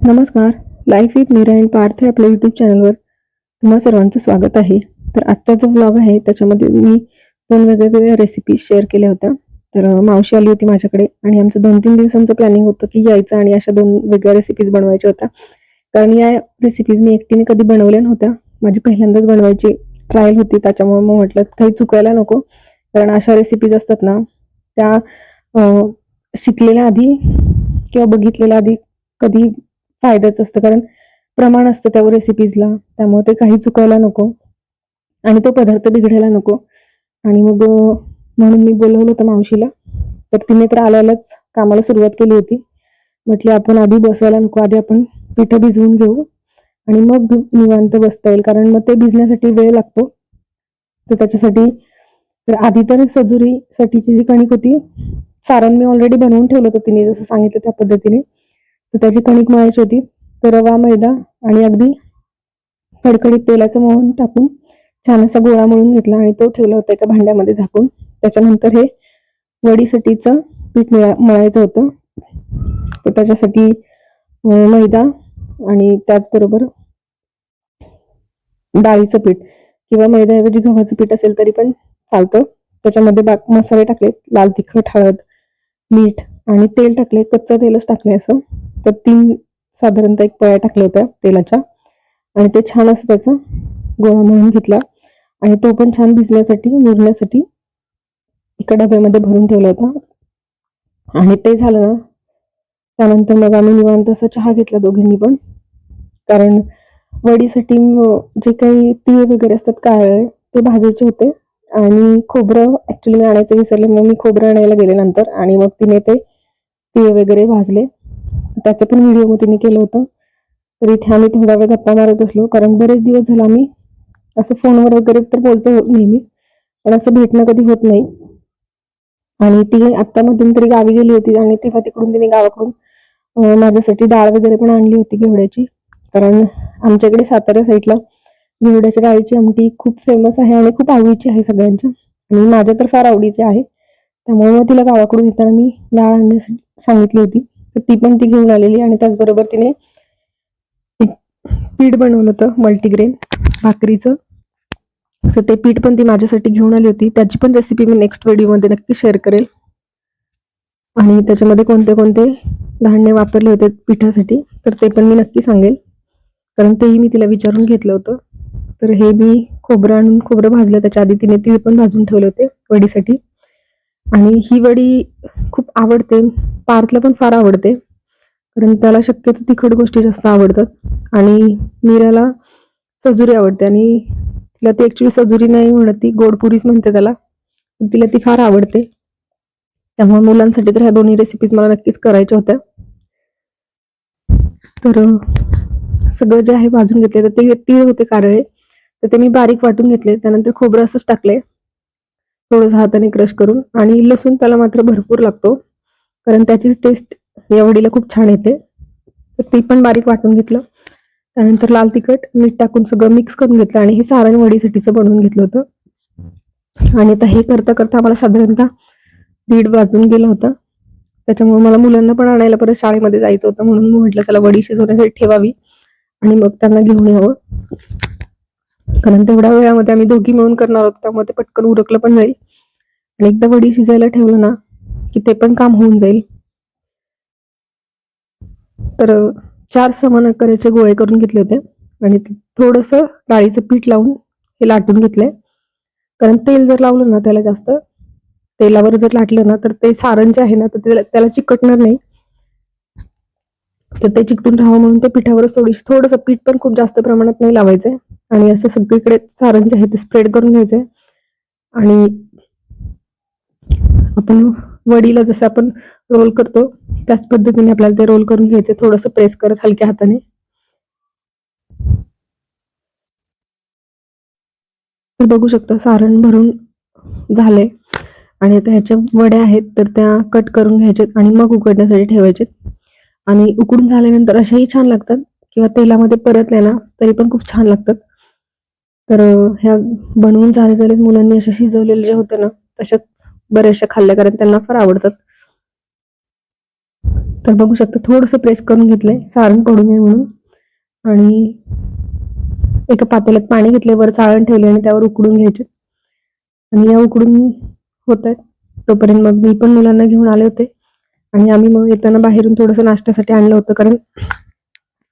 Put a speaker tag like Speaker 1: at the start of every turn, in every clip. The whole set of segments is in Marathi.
Speaker 1: नमस्कार. Life with Meera and Parth हे आपल्या यूट्यूब चॅनलवर तुम्हा सर्वांचं स्वागत आहे. तर आजचा जो व्लॉग आहे त्याच्यामध्ये मी 2 वेगवेगळ्या रेसिपीज शेअर केल्या होत्या. तर मावशी आली होती माझ्याकडे आणि आमचं 2-3 दिवसांचं प्लॅनिंग होतं की यायचं आणि अशा 2 वेगळ्या रेसिपीज बनवायच्या होत्या. कारण या रेसिपीज मी एकटीने कधी बनवल्या नव्हत्या. माझी पहिल्यांदाच बनवायची ट्रायल होती, त्याच्यामुळे मग म्हटलं काही चुकायला नको. कारण अशा रेसिपीज असतात ना त्या शिकलेल्या आधी किंवा बघितलेल्या आधी कधी फायद्याचं असतं, कारण प्रमाण असतं त्या रेसिपीजला, त्यामुळे ते काही चुकायला नको आणि तो पदार्थ बिघडायला नको. आणि मग म्हणून मी बोलवलं होतं मावशीला. तर तिने तर आल्यालाच कामाला सुरुवात केली होती. म्हटले आपण आधी बसायला नको, आधी आपण पिठं भिजवून घेऊ आणि मग निवांत बसता येईल, कारण मग ते भिजण्यासाठी वेळ लागतो. तर त्याच्यासाठी तर आधी तर सजुरीसाठीची जी कणिक होती, सारण मी ऑलरेडी बनवून ठेवलं होतं तिने जसं सांगितलं त्या पद्धतीने. तर त्याची कणिक मळायची होती. तर रवा, मैदा आणि अगदी कडकडीत तेलाचं मोहन टाकून छान असा गोळा मळून घेतला आणि तो ठेवला होता एका भांड्यामध्ये झाकून. त्याच्यानंतर हे वडीसाठीचं पीठ मळायचं होतं. तर त्याच्यासाठी मैदा आणि त्याचबरोबर डाळीचं पीठ किंवा मैद्याऐवजी गव्हाचं पीठ असेल तरी पण चालतं. त्याच्यामध्ये मसाले टाकले, लाल तिखट, हळद, मीठ आणि तेल टाकले, कच्चं तेलच टाकले असं. तर 3 साधारणतः 1 पळ्या टाकल्या होत्या तेलाच्या आणि ते छान असं त्याचा गोळा मळून घेतला आणि तो पण छान मुरण्यासाठी एका डब्यामध्ये भरून ठेवला होता. आणि ते झालं ना, त्यानंतर मग आम्ही निवांत असा चहा घेतला दोघांनी पण. कारण वडीसाठी जे काही तीळ वगैरे असतात काळे, ते भाजायचे होते आणि खोबरं ऍक्च्युली मी आणायचं विसरले, मग मी खोबरं आणायला गेले नंतर आणि मग तिने ते तीळ वगैरे भाजले. त्याचं पण व्हिडिओ मग तिने केलं होतं. तर इथे आम्ही थोडा वेळ गप्पा मारत बसलो, कारण बरेच दिवस झाला आम्ही असं फोनवर वगैरे तर बोलतो नेहमीच, पण असं भेटणं कधी होत नाही. आणि ती आत्ता मध्यंतरी गावी गेली होती आणि तेव्हा तिकडून तिने गावाकडून माझ्यासाठी डाळ वगैरे पण आणली होती घेवड्याची. कारण आमच्याकडे सातारा साईडला घेवड्याच्या डाळीची आमटी खूप फेमस आहे आणि खूप आवडीची आहे सगळ्यांच्या, आणि माझ्या तर फार आवडीची आहे. त्यामुळे मग तिला गावाकडून येताना मी डाळ आणण्यासाठी सांगितली होती. तर ती पण ती घेऊन आलेली आणि त्याचबरोबर तिने पीठ बनवलं होतं मल्टीग्रेन भाकरीचं. तर ते पीठ पण ती माझ्यासाठी घेऊन आली होती. त्याची पण रेसिपी मी नेक्स्ट व्हिडिओमध्ये नक्की शेअर करेल. आणि त्याच्यामध्ये कोणते कोणते धान्य वापरले होते पिठासाठी तर ते पण मी नक्की सांगेल, कारण तेही मी तिला विचारून घेतलं होतं. तर हे मी खोबरं भाजलं, त्याच्या आधी तिने तीळ पण भाजून ठेवले होते वडीसाठी. आणि ही वडी खूप आवडते, पार्थला पण फार आवडते, कारण त्याला शक्यतो तिखट गोष्टी जास्त आवडतात आणि मीराला सजुरी आवडते. आणि तिला ती ऍक्च्युली सजुरी नाही म्हणत, ती गोडपुरीच म्हणते त्याला, पण तिला ती फार आवडते. त्यामुळे मुलांसाठी तर ह्या दोन्ही रेसिपीज मला नक्कीच करायच्या होत्या. तर सगळं जे आहे भाजून घेतले, तर ते तीळ होते कारळे, तर ते मी बारीक वाटून घेतले. त्यानंतर खोबरं असंच टाकले थोडंसं हाताने क्रश करून, आणि लसूण त्याला मात्र भरपूर लागतो, कारण त्याचीच टेस्ट या वडीला खूप छान येते. तर ती पण बारीक वाटून घेतलं. त्यानंतर लाल तिखट, मीठ टाकून सगळं मिक्स करून घेतलं आणि हे सारण वडीसाठीचं बनवून घेतलं होतं. आणि आता हे करता करता आम्हाला साधारणतः 1:30 वाजून गेलं होतं. त्याच्यामुळे मला मुलांना पण आणायला परत शाळेमध्ये जायचं होतं, म्हणून मी म्हटलं चला वडी शिजवण्यासाठी ठेवावी आणि मग त्यांना घेऊन यावं, कारण तेवढ्या वेळामध्ये आम्ही दोघी मिळून करणार आहोत, त्यामुळे ते पटकन उरकलं पण जाईल. आणि एकदा वडी शिजायला ठेवलं ना की ते पण काम होऊन जाईल. तर 4 समान आकाराचे गोळे करून घेतले होते आणि थोडंसं डाळीचं पीठ लावून हे लाटून घेतलंय. कारण तेल जर लावलं ना त्याला, जास्त तेलावर जर लाटलं ना तर ते सारण जे आहे ना तर त्याला चिकटणार नाही, तर ते चिकटून राहावं म्हणून ते पिठावरच थोडंसं पीठ पण खूप जास्त प्रमाणात नाही लावायचंय आणि असं सगळीकडे सारण जे आहे ते स्प्रेड करून घ्यायचंय. आणि आपण वडीला जसं आपण रोल करतो त्याच पद्धतीने आपल्याला ते रोल करून घ्यायचे, थोडंसं प्रेस करत हलक्या हाताने. तर बघू शकता सारण भरून झाले आणि आता ह्याच्या वड्या आहेत तर त्या कट करून घ्यायच्यात आणि मग उकडण्यासाठी ठेवायचेत. आणि उकडून झाल्यानंतर अशाही छान लागतात किंवा तेलामध्ये परतल्या ना तरी पण खूप छान लागतात. तर ह्या बनवून झालेच मुलांनी अशा शिजवलेल्या ज्या होत्या ना तशाच बऱ्याचशा खाल्ल्या, कारण त्यांना फार आवडतात. तर बघू शकता थोडंसं प्रेस करून घेतलंय सारण पडू नये म्हणून. आणि एका पातेल्यात पाणी घेतले, वर चाळण ठेवले आणि त्यावर उकडून घ्यायचे. आणि या उकडून होत आहेत तोपर्यंत मग मी पण मुलांना घेऊन आले होते. आणि आम्ही मग येताना बाहेरून थोडंसं नाश्त्यासाठी आणलं होतं, कारण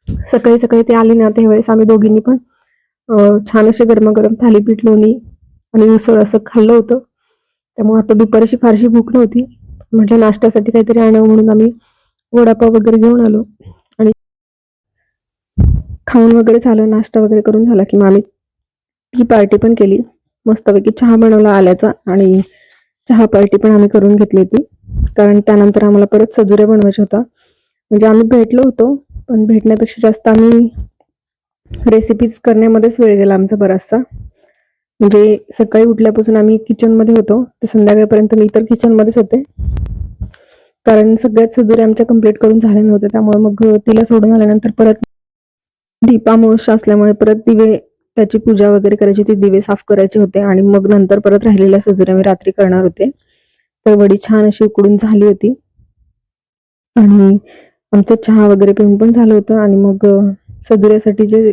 Speaker 1: सकाळी सकाळी ते आले ना त्यावेळेस आम्ही दोघींनी पण छान असे गरमागरम थालीपीठ, लोणी आणि उसळ असं खाल्लं होतं. त्यामुळे आता दुपारची फारशी भूक नव्हती. म्हटलं नाश्त्यासाठी काहीतरी आणावं म्हणून आम्ही वडापाव वगैरे घेऊन आलो. आणि खाऊन वगैरे झालं, नाश्ता वगैरे करून झाला की मग आम्ही टी पार्टी पण केली. मस्तपैकी चहा बनवला आल्याचा आणि चहा पार्टी पण आम्ही करून घेतली होती, कारण त्यानंतर आम्हाला परत सजुऱ्या बनवायच्या होता. म्हणजे आम्ही भेटलो होतो, पण भेटण्यापेक्षा जास्त आम्ही रेसिपीज करण्यामध्येच वेळ गेला आमचा बराचसा. म्हणजे सकाळी उठल्यापासून आम्ही किचनमध्ये होतो तर संध्याकाळपर्यंत मी तर किचनमध्येच होते, कारण सगळ्याच सजुऱ्या आमच्या कंप्लीट करून झाल्या नव्हत्या. त्यामुळे मग तिला सोडून आल्यानंतर परत दीपामावस्या असल्यामुळे परत दिवे, त्याची पूजा वगैरे करायची होती, दिवे साफ करायचे होते. आणि मग नंतर परत राहिलेल्या सजुऱ्या मी रात्री करणार होते. तर वडी छान अशी उकडून झाली होती आणि आमचं चहा वगैरे पिऊन पण झालं होतं. आणि मग सजुऱ्यासाठी जे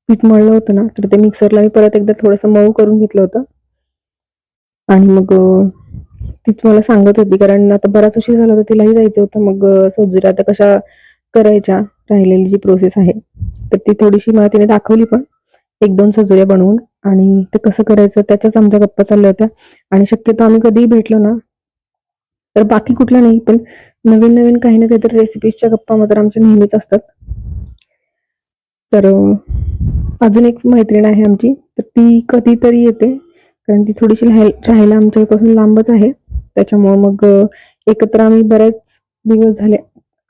Speaker 1: पीठ मळलं होतं ना, तर ते मिक्सरला मी परत एकदा थोडंसं मऊ करून घेतलं होतं. आणि मग तीच मला सांगत होती, कारण आता बराच उशीर झाला होता, तिलाही जायचं होतं. मग सजुऱ्या आता कशा करायच्या, राहिलेली जी प्रोसेस आहे तर ती थोडीशी मला तिने दाखवली पण, 1-2 सजुऱ्या बनवून. आणि ते कसं करायचं त्याच्याच आमच्या गप्पा चालल्या होत्या. आणि शक्यतो आम्ही कधीही भेटलो ना तर बाकी कुठलं नाही, पण नवीन नवीन काही ना काहीतरी रेसिपीजच्या गप्पा मात्र आमच्या नेहमीच असतात. तर अजून एक मैत्रीण आहे आमची, तर ती कधीतरी येते, कारण ती थोडीशी राहायला आमच्यापासून लांबच आहे. त्याच्यामुळे मग एकत्र आम्ही बरेच दिवस झाले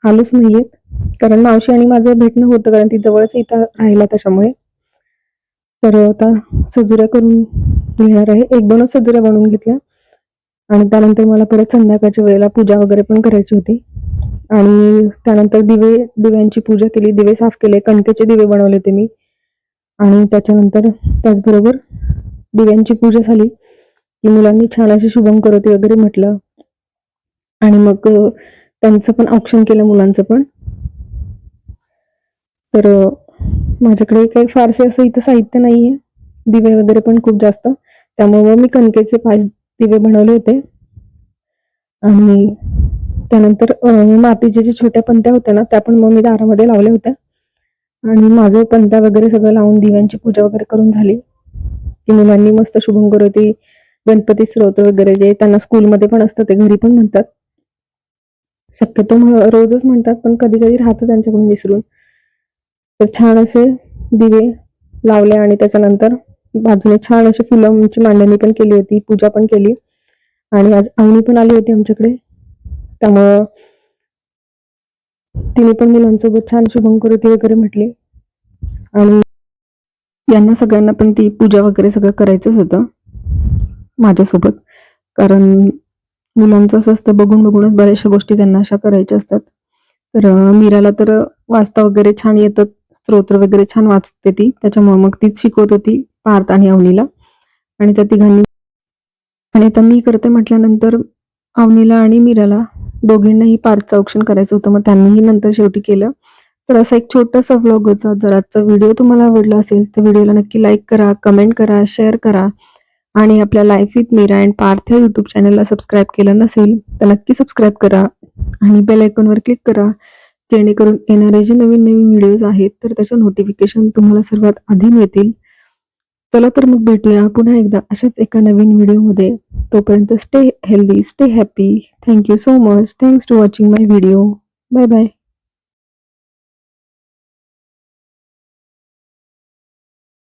Speaker 1: आलोच नाहीयेत, कारण मावशी आणि माझं भेटणं होतं, कारण ती जवळच इथं राहिला त्याच्यामुळे. तर आता सजुऱ्या करून घेणार आहे, 1-2च सजुऱ्या बनवून घेतल्या. आणि त्यानंतर मला परत संध्याकाळच्या वेळेला पूजा वगैरे पण करायची होती. आणि त्यानंतर दिव्यांची पूजा केली, दिवे साफ केले, कणकेचे दिवे बनवले होते मी. आणि त्याच्यानंतर त्याचबरोबर दिव्यांची पूजा झाली की मुलांनी छान अशी शुभंकरोती वगैरे म्हटलं. आणि मग त्यांचं पण औक्षण केलं, मुलांचं पण. तर माझ्याकडे काही फारसे असं इथं साहित्य नाहीये, दिवे वगैरे पण खूप जास्त, त्यामुळे मी कणकेचे 5 दिवे बनवले होते. आणि त्यानंतर मातीच्या ज्या छोट्या पंत्या होत्या ना त्या पण मग मी दारामध्ये लावल्या होत्या. आणि माझं पंत्या वगैरे सगळं लावून दिव्यांची पूजा वगैरे करून झाली की मुलांनी मस्त शुभंकरोती, गणपती स्तोत्र वगैरे जे त्यांना स्कूलमध्ये पण असतं ते घरी पण म्हणतात. शक्यतो रोजच म्हणतात, पण कधी कधी राहतं त्यांच्याकडून विसरून. तर छान असे दिवे लावले आणि त्याच्यानंतर बाजूने छान अशी फुलांची मांडणी पण केली होती, पूजा पण केली. आणि आज अवनी पण आली होती आमच्याकडे, त्यामुळं तिने पण मुलांसोबत छान शुभंकरोती वगैरे म्हटली. आणि यांना सगळ्यांना पण ती पूजा वगैरे सगळं करायचंच होतं माझ्यासोबत, कारण मुलांचं असं असतं, बघून बघूनच बऱ्याचशा गोष्टी त्यांना अशा करायच्या असतात. तर मीराला तर वाचता वगैरे छान येतं, स्तोत्र वगैरे छान वाचते ती, त्याच्यामुळे मग तीच शिकवत होती पार्थ आणि अवनीला. आणि त्या तिघांनी, आणि आता मी करते म्हटल्यानंतर अवनीला आणि मीराला दोघींनाही पार्थचं औक्षण करायचं होतं, मग त्यांनीही नंतर शेवटी केलं. तर असा एक छोटासा व्लॉग होता. जर आजचा व्हिडिओ तुम्हाला आवडला असेल तर व्हिडिओला नक्की लाईक करा, कमेंट करा, शेअर करा. आणि आपल्या life with Meera and Parth या यूट्यूब चॅनलला सबस्क्राईब केलं नसेल तर नक्की सबस्क्राईब करा आणि बेल आयकॉनवर क्लिक करा, जेणेकरून येणारे जे नवीन नवीन व्हिडिओज आहेत तर त्याचं नोटिफिकेशन तुम्हाला सर्वात आधी मिळतील. चला तर मग भेटूया पुन्हा एकदा अशाच एका नवीन व्हिडिओमध्ये. तोपर्यंत stay healthy, stay happy. Thank you so much. Thanks to watching my video. Bye bye.